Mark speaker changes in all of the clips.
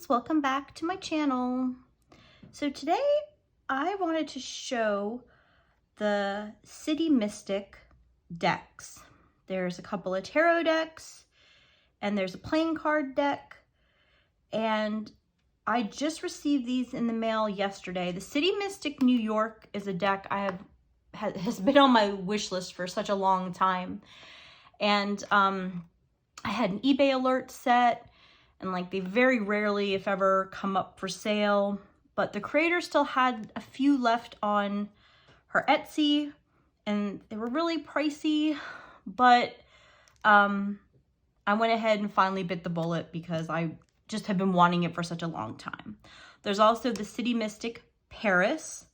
Speaker 1: friends, welcome back to my channel. So today I wanted to show the City Mystic decks. There's a couple of tarot decks and there's a playing card deck, and I just received these in the mail yesterday. The City Mystic New York is a deck has been on my wish list for such a long time, and I had an eBay alert set. And like, they very rarely, if ever, come up for sale. But the creator still had a few left on her Etsy, and they were really pricey. But I went ahead and finally bit the bullet because I just have been wanting it for such a long time. There's also the City Mystic Paris,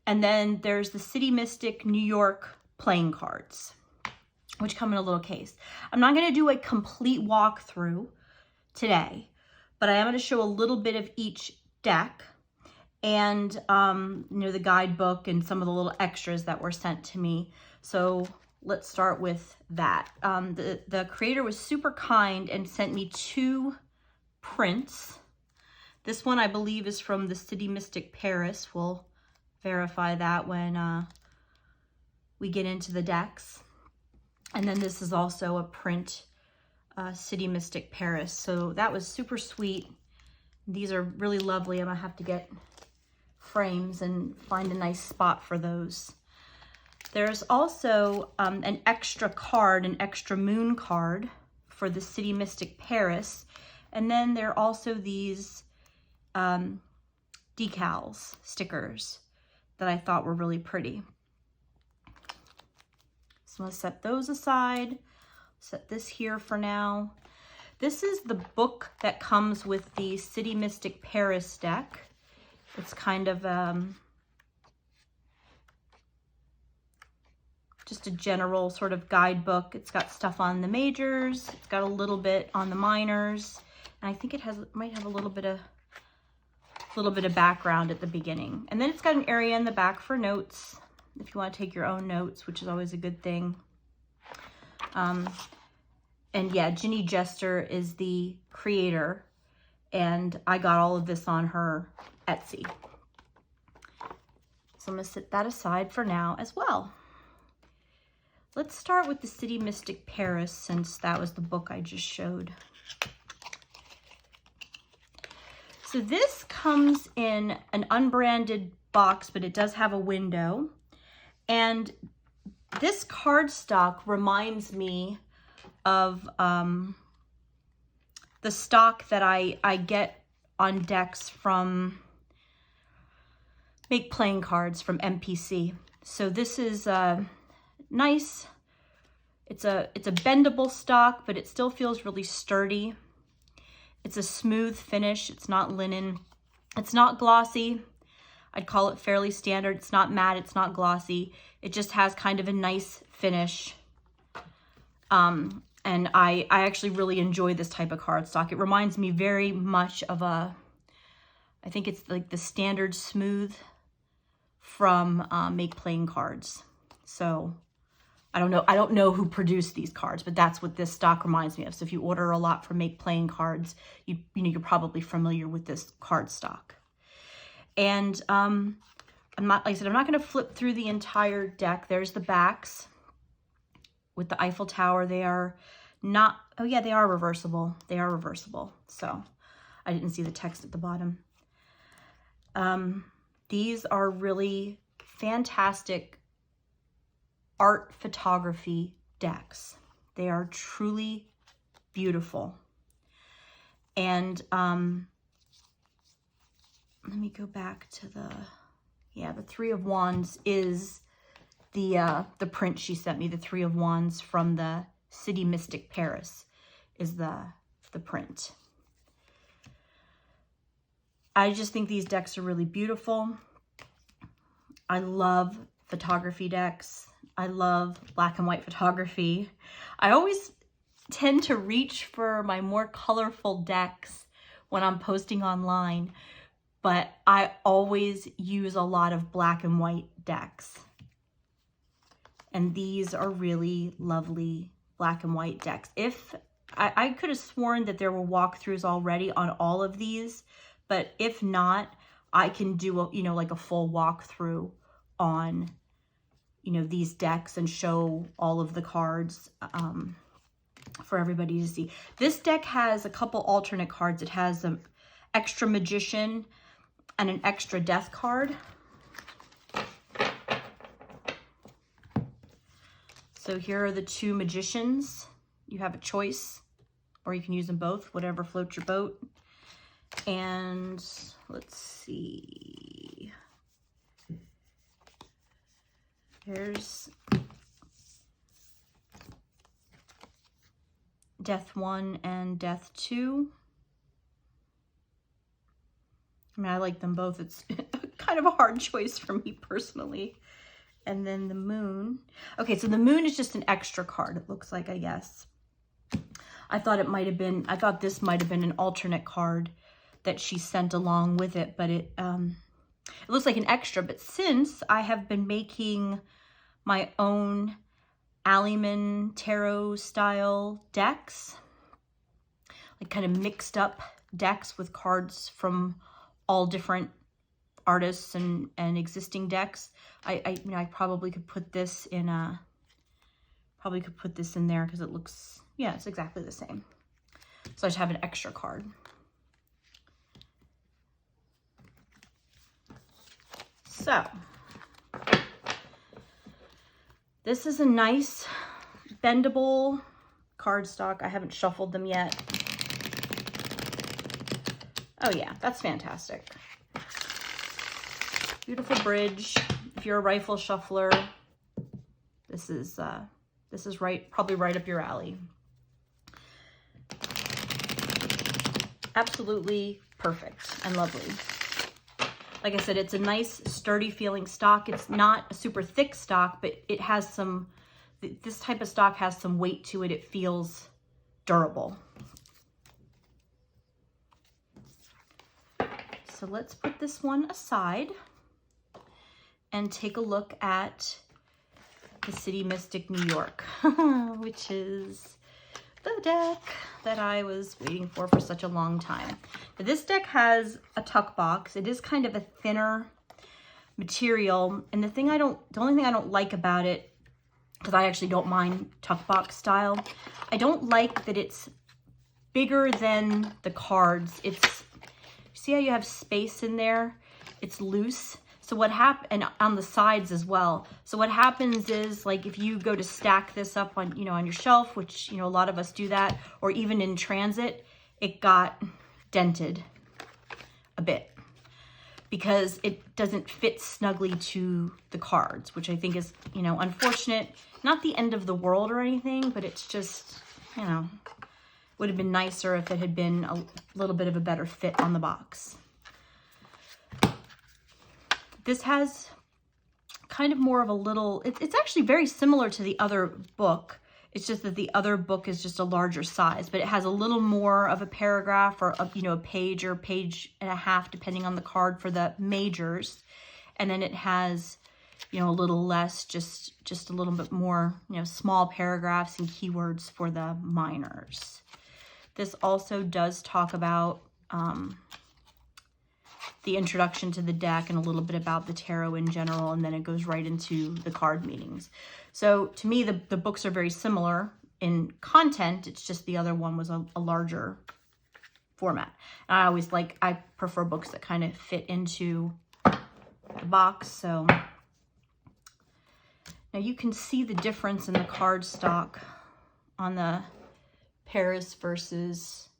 Speaker 1: and then there's the City Mystic New York playing cards, which come in a little case. I'm not going to do a complete walkthrough today, but I am going to show a little bit of each deck and the guidebook and some of the little extras that were sent to me. So let's start with that. The creator was super kind and sent me 2 prints. This one I believe is from the City Mystic Paris. We'll verify that when we get into the decks. And then this is also a print, City Mystic Paris. So that was super sweet. These are really lovely. I'm gonna have to get frames and find a nice spot for those. There's also an extra card, an extra moon card for the City Mystic Paris. And then there are also these decals, stickers, that I thought were really pretty. So I'm gonna set those aside. Set this here for now. This is the book that comes with the City Mystic Paris deck. It's kind of just a general sort of guidebook. It's got stuff on the majors. It's got a little bit on the minors, and I think it might have a little bit of background at the beginning. And then it's got an area in the back for notes if you want to take your own notes, which is always a good thing. And yeah, Ginnie Jester is the creator, and I got all of this on her Etsy. So I'm gonna set that aside for now as well. Let's start with the City Mystic Paris, since that was the book I just showed. So this comes in an unbranded box, but it does have a window. And this cardstock reminds me of the stock that I get on decks from Make Playing Cards from MPC. So this is nice. It's a bendable stock, but it still feels really sturdy. It's a smooth finish. It's not linen. It's not glossy. I'd call it fairly standard. It's not matte. It's not glossy. It just has kind of a nice finish. And I actually really enjoy this type of cardstock. It reminds me very much of I think it's like the standard smooth from Make Playing Cards. So I don't know who produced these cards, but that's what this stock reminds me of. So if you order a lot from Make Playing Cards, you're probably familiar with this cardstock. And I'm not going to flip through the entire deck. There's the backs with the Eiffel Tower. They are not, oh yeah, they are reversible. They are reversible. So I didn't see the text at the bottom. These are really fantastic art photography decks. They are truly beautiful. And let me go back to the 3 of Wands is the print she sent me. The 3 of Wands from the City Mystic Paris is the print. I just think these decks are really beautiful. I love photography decks. I love black and white photography. I always tend to reach for my more colorful decks when I'm posting online, but I always use a lot of black and white decks. And these are really lovely black and white decks. If I could have sworn that there were walkthroughs already on all of these, but if not, I can do a, like a full walkthrough on, these decks and show all of the cards for everybody to see. This deck has a couple alternate cards. It has an extra magician and an extra death card. So here are the two magicians. You have a choice, or you can use them both, whatever floats your boat. And let's see. Here's Death 1 and Death 2. I mean, I like them both. It's kind of a hard choice for me personally. And then the moon. Okay, so the moon is just an extra card, it looks like, I guess. I thought this might have been an alternate card that she sent along with it, but it looks like an extra. But since I have been making my own Allyman tarot style decks, like kind of mixed up decks with cards from all different artists and existing decks, I probably could put this in there because it looks, yeah, it's exactly the same. So I just have an extra card. So this is a nice bendable cardstock. I haven't shuffled them yet. Oh yeah, that's fantastic. Beautiful bridge. If you're a rifle shuffler, this is probably right up your alley. Absolutely perfect and lovely. Like I said, it's a nice sturdy feeling stock. It's not a super thick stock, but it has some, this type of stock has some weight to it. It feels durable. So let's put this one aside and take a look at the City Mystic New York, which is the deck that I was waiting for such a long time. But this deck has a tuck box. It is kind of a thinner material, and the only thing I don't like about it, because I actually don't mind tuck box style, I don't like that it's bigger than the cards. See how you have space in there? It's loose. So what happens, and on the sides as well. So what happens is, like, if you go to stack this up on, on your shelf, which, a lot of us do that, or even in transit, it got dented a bit because it doesn't fit snugly to the cards, which I think is, unfortunate. Not the end of the world or anything, but it's just, would have been nicer if it had been a little bit of a better fit on the box. This has kind of more of a little, it's actually very similar to the other book. It's just that the other book is just a larger size, but it has a little more of a paragraph or, a page or page and a half, depending on the card for the majors. And then it has, a little less, just a little bit more, small paragraphs and keywords for the minors. This also does talk about the introduction to the deck and a little bit about the tarot in general, and then it goes right into the card meanings. So to me, the books are very similar in content. It's just the other one was a larger format. And I prefer books that kind of fit into the box. So now you can see the difference in the card stock on the Paris versus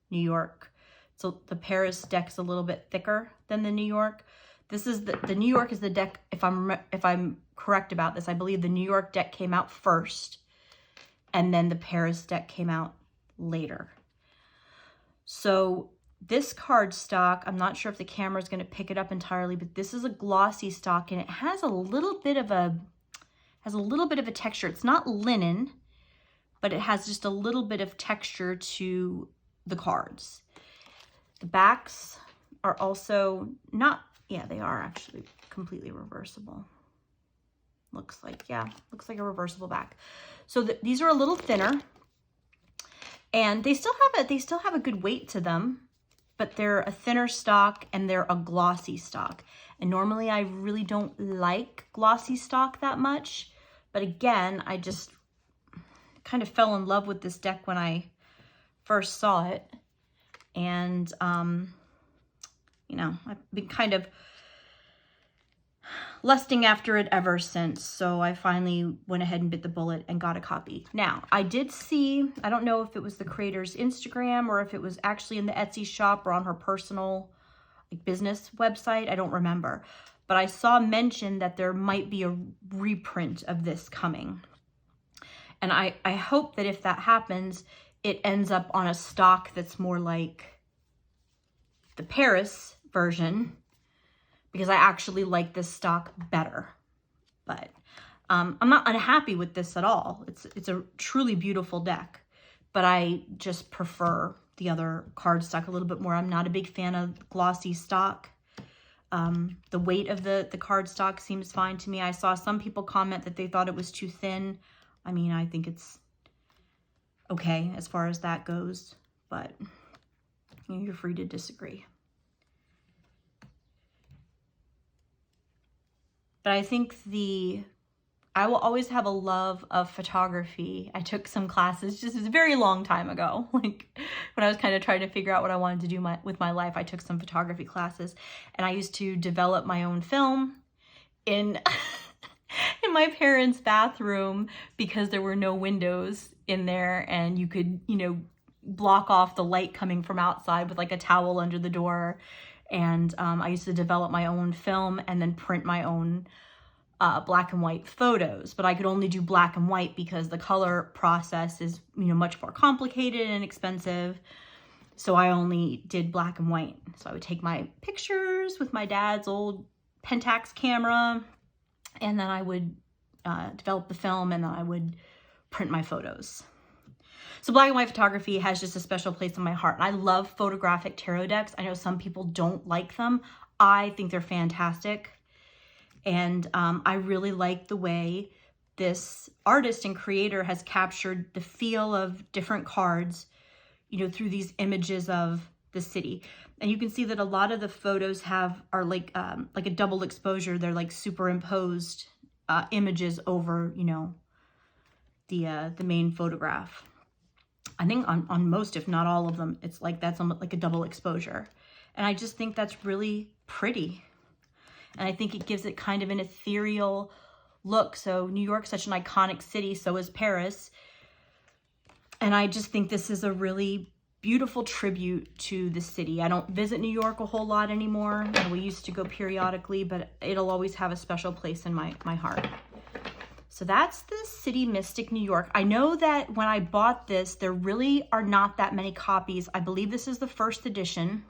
Speaker 1: New York. So the Paris deck's a little bit thicker than the New York. This is the New York is the deck, if I'm correct about this, I believe the New York deck came out first and then the Paris deck came out later. So this card stock, I'm not sure if the camera is going to pick it up entirely, but this is a glossy stock and it has a little bit of a texture. It's not linen, but it has just a little bit of texture to the cards. The backs are also not, yeah, they are actually completely reversible. Looks like a reversible back. So these are a little thinner. And they still have a good weight to them, but they're a thinner stock and they're a glossy stock. And normally I really don't like glossy stock that much. But again, I just kind of fell in love with this deck when I first saw it. And, you know, I've been kind of lusting after it ever since. So I finally went ahead and bit the bullet and got a copy. Now, I did see, I don't know if it was the creator's Instagram or if it was actually in the Etsy shop or on her personal business website. I don't remember. But I saw mention that there might be a reprint of this coming. And I hope that if that happens, it ends up on a stock that's more like the Paris version, because I actually like this stock better. But I'm not unhappy with this at all. It's a truly beautiful deck, but I just prefer the other cardstock a little bit more. I'm not a big fan of glossy stock. The weight of the cardstock seems fine to me. I saw some people comment that they thought it was too thin. I mean, I think it's okay as far as that goes, but you know, you're free to disagree. But I think I will always have a love of photography. I took some classes, just a very long time ago, like when I was kind of trying to figure out what I wanted to do with my life. I took some photography classes, and I used to develop my own film in in my parents' bathroom because there were no windows in there, and you could, you know, block off the light coming from outside with like a towel under the door. And I used to develop my own film and then print my own black and white photos. But I could only do black and white because the color process is, you know, much more complicated and expensive. So I only did black and white. So I would take my pictures with my dad's old Pentax camera, and then I would develop the film, and then I would print my photos. So black and white photography has just a special place in my heart. And I love photographic tarot decks. I know some people don't like them. I think they're fantastic. And I really like the way this artist and creator has captured the feel of different cards, you know, through these images of the city. And you can see that a lot of the photos are like a double exposure. They're like superimposed images over, you know, the main photograph. I think on most, if not all of them, it's like that's like a double exposure. And I just think that's really pretty. And I think it gives it kind of an ethereal look. So New York's such an iconic city, so is Paris. And I just think this is a really beautiful tribute to the city. I don't visit New York a whole lot anymore. You know, we used to go periodically, but it'll always have a special place in my heart. So that's the City Mystic New York. I know that when I bought this, there really are not that many copies. I believe this is the first edition.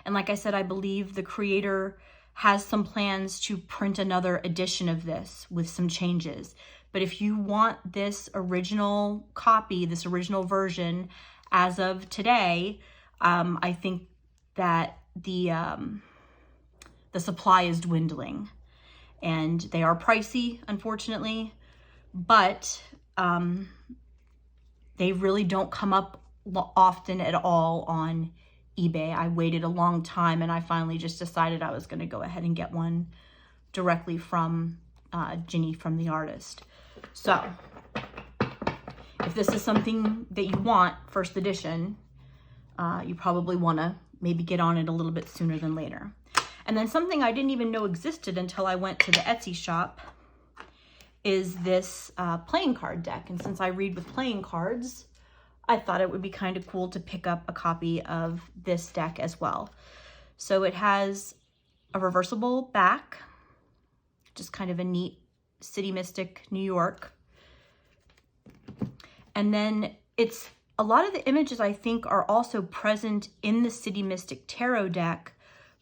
Speaker 1: And like I said, I believe the creator has some plans to print another edition of this with some changes. But if you want this original copy, this original version, as of today, I think that the supply is dwindling. And they are pricey, unfortunately, but they really don't come up often at all on eBay. I waited a long time, and I finally just decided I was going to go ahead and get one directly from Ginnie, from the artist. So if this is something that you want, first edition, you probably want to maybe get on it a little bit sooner than later. And then something I didn't even know existed until I went to the Etsy shop is this playing card deck. And since I read with playing cards, I thought it would be kind of cool to pick up a copy of this deck as well. So it has a reversible back, just kind of a neat City Mystic New York. And then it's a lot of the images I think are also present in the City Mystic Tarot deck,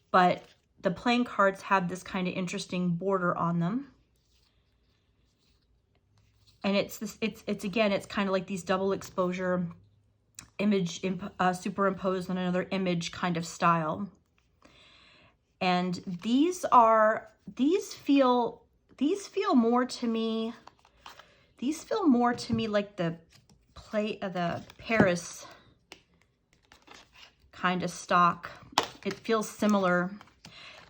Speaker 1: but the playing cards have this kind of interesting border on them. And it's again, it's kind of like these double exposure image superimposed on another image kind of style. And these feel more to me like the the Paris kind of stock. It feels similar.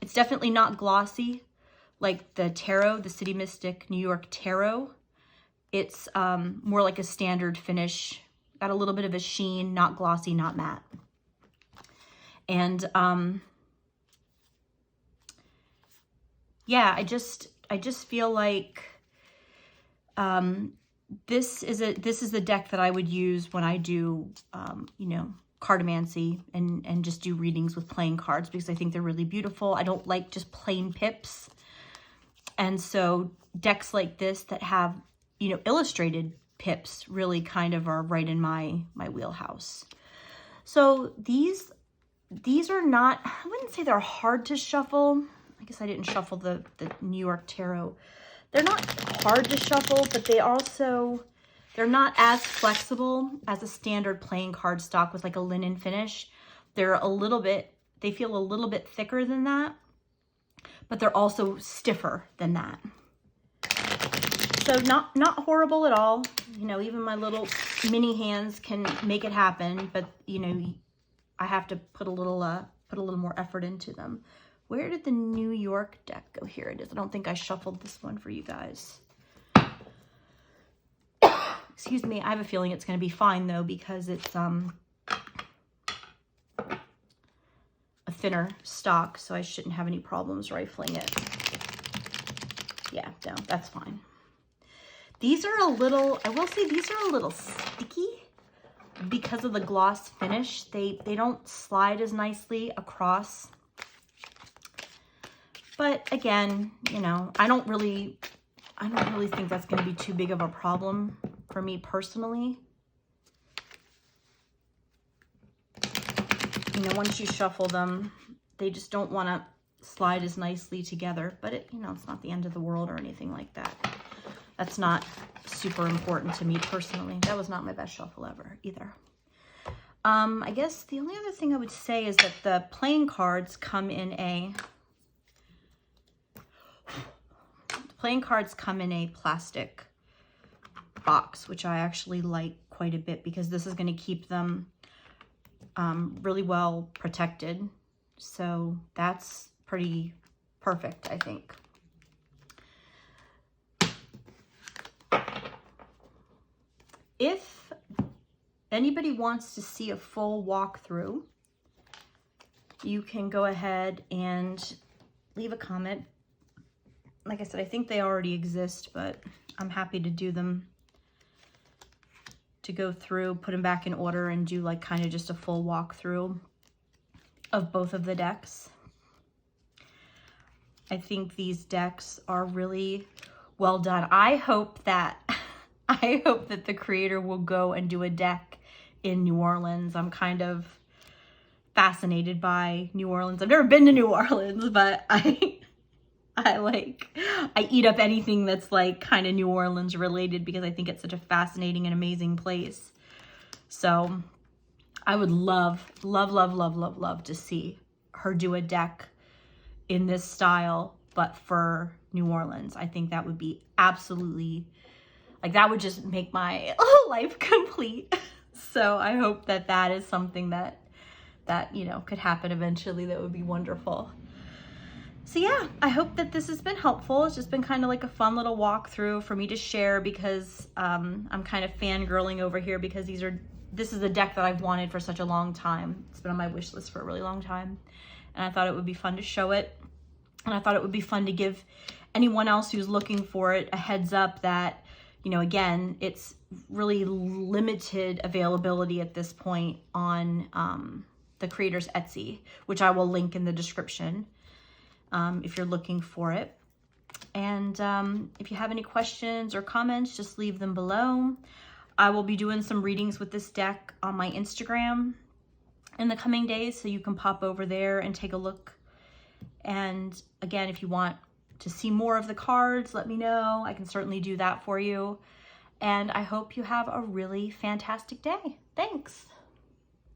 Speaker 1: It's definitely not glossy like the Tarot, the City Mystic New York Tarot. It's more like a standard finish. Got a little bit of a sheen, not glossy, not matte. And yeah, I just feel like this is the deck that I would use when I do you know, cartomancy and just do readings with playing cards, because I think they're really beautiful. I don't like just plain pips. And so decks like this that have, you know, illustrated pips really kind of are right in my wheelhouse. So these are not, I wouldn't say they're hard to shuffle. I guess I didn't shuffle the New York Tarot. They're not hard to shuffle, but they're not as flexible as a standard playing card stock with like a linen finish. They feel a little bit thicker than that, but they're also stiffer than that. So not horrible at all. You know, even my little mini hands can make it happen, but you know, I have to put a little more effort into them. Where did the New York deck go? Here it is. I don't think I shuffled this one for you guys. Excuse me. I have a feeling it's going to be fine though, because it's a thinner stock, so I shouldn't have any problems rifling it. Yeah, no, that's fine. These are a little, I will say these are a little sticky because of the gloss finish. They don't slide as nicely across. But again, you know, I don't really think that's going to be too big of a problem for me personally. You know, once you shuffle them, they just don't want to slide as nicely together, but it, you know, it's not the end of the world or anything like that. That's not super important to me personally. That was not my best shuffle ever either. I guess the only other thing I would say is that the playing cards come in a plastic box, which I actually like quite a bit because this is going to keep them really well protected. So that's pretty perfect, I think. If anybody wants to see a full walkthrough, you can go ahead and leave a comment. Like I said, I think they already exist, but I'm happy to do them, to go through, put them back in order, and do like kind of just a full walkthrough of both of the decks. I think these decks are really well done. I hope that the creator will go and do a deck in New Orleans. I'm kind of fascinated by New Orleans. I've never been to New Orleans, but I eat up anything that's like kind of New Orleans related because I think it's such a fascinating and amazing place. So I would love to see her do a deck in this style, but for New Orleans. I think that would be absolutely, like, that would just make my life complete. So I hope that that is something that you know, could happen eventually. That would be wonderful. So yeah, I hope that this has been helpful. It's just been kind of like a fun little walkthrough for me to share because I'm kind of fangirling over here because this is a deck that I've wanted for such a long time. It's been on my wish list for a really long time. And I thought it would be fun to show it. And I thought it would be fun to give anyone else who's looking for it a heads up that, you know, again, it's really limited availability at this point on the creator's Etsy, which I will link in the description if you're looking for it. And if you have any questions or comments, just leave them below. I will be doing some readings with this deck on my Instagram in the coming days, so you can pop over there and take a look. And again, if you want to see more of the cards, let me know. I can certainly do that for you. And I hope you have a really fantastic day. Thanks.